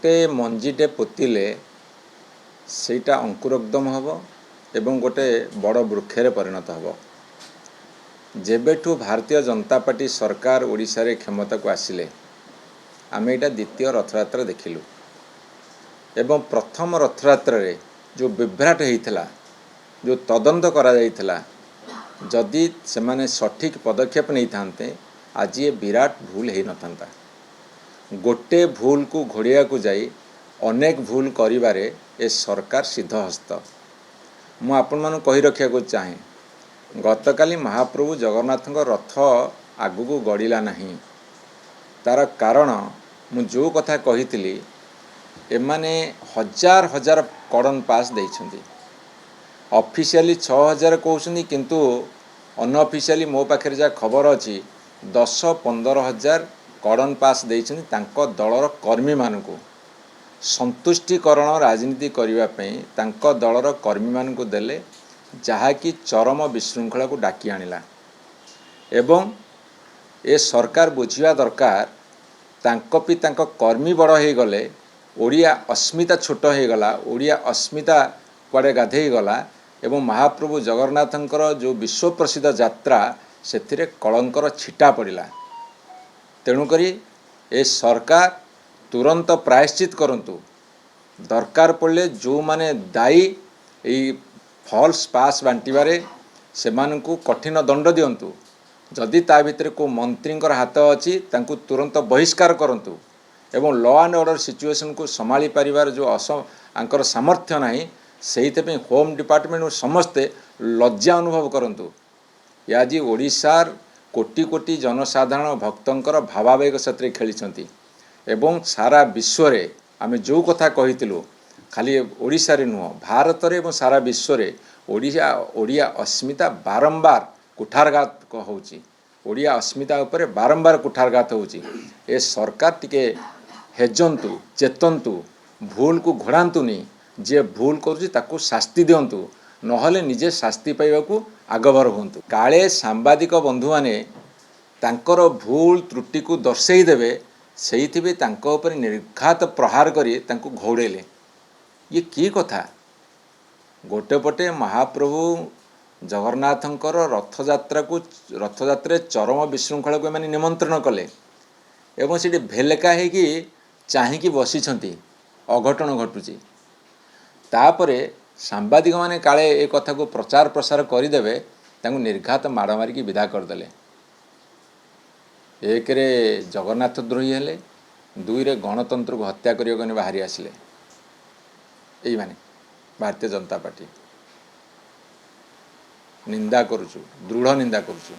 गोटे मंजीटे पोतिले सेटा अंकुरोद्गम हम एवं गोटे बड़ वृक्षरे परिणत हम। जेबेठू भारतीय जनता पार्टी सरकार ओडिशा रे क्षमता को आसिले आम यहाँ द्वितीय रथयात्रा देखिलु एवं प्रथम रथयात्रा रे जो विभ्राट होता जो तदंत करा जाइथिला जदि से माने सठिक पदक्षेप नहीं थांते आज ये विराट भूल हो न। गोटे भूल को घोड़िया को जाई अनेक भूल करिबारे ए सरकार सिद्धहस्त। मु आपण मानु कहि रखिया को चाहे गतकाली महाप्रभु जगन्नाथ रथ आगु को गड़िला नहीं। तार कारण मु जो कथा कही एमाने हजार हजार कड़न पास देइछंती। ऑफिशियली 6000 कहउछंती किंतु अनऑफिशियली मो पाखे जा खबर अच्छी 10-15 हजार कड़न पास देइछंती तांको दलर कर्मी मानकु संतुष्टिकरण राजनीति करने तांको दलर कर्मी मानकु देले जहाँकि चरम विशृंखला को डाकी आनिला। एवं ए सरकार बुझिया दरकार तांको पि तांको कर्मी बड़ हो गले ओडिया अस्मिता छोट हो गला ओडिया अस्मिता कुआडे गाधे गला एवं महाप्रभु जगन्नाथंकर जो विश्व प्रसिद्ध यात्रा से कलंकर छिटा पड़ा। तेणुकरी ए सरकार तुरंत प्रायश्चित करंतु दरकार पड़े जो माने दायी यही फॉल्स पास बांटिबारे से मानकु कठिन दंड दियंतु। जदि ता भितर को मंत्री हाथ अच्छी तांकु तुरंत बहिष्कार करंतु एवं लॉ एंड ऑर्डर सिचुएशन को संभाली परिवार जो आंकर सामर्थ्य नहीं से होम डिपार्टमेंट समस्ते लज्जा अनुभव करंतु। आज ओडिशार कोटी कोटी जनसाधारण भक्तंकर भावावेग सतरे खेली एवं सारा विश्व रे आमे जो कथा कहितिलु खाली ओडिशा रे नुह भारत रे एवं सारा विश्व रे ओडिया अस्मिता बारंबार कुठारघात होउची। ओडिया अस्मिता उपरे बारंबार कुठारघात होउची। ए सरकार टिके हेजंतु चेतंतु भूल को घोड़ातुनी जे भूल करुची ताकू शास्ति दियंतु नहले निजे शास्ति पाइबाकू आगभर हुंतु। काले सांबादिक बंधु माने तांकर भूल त्रुटि को दर्शई देवे से तांको ऊपर निर्घात प्रहार करी तांको घोड़ेले। ये की कथा गोटे पटे महाप्रभु जगन्नाथंकर रथयात्रा चरम विशृंखला को माने निमंत्रण कले एवं से भेलका है चाहिकी बसिछंती अघटन घटुची। तापरे सांबादिक माने काले ए कथा को प्रचार प्रसार करदेवे तांको निर्घात माड़ मारिकी विदा करदेले। एक रे जगन्नाथ द्रोही हेले दुई रे गणतंत्र को हत्या करने बाहरी आसिले यही माने भारतीय जनता पार्टी निंदा करुचु दृढ़ निंदा करुचु।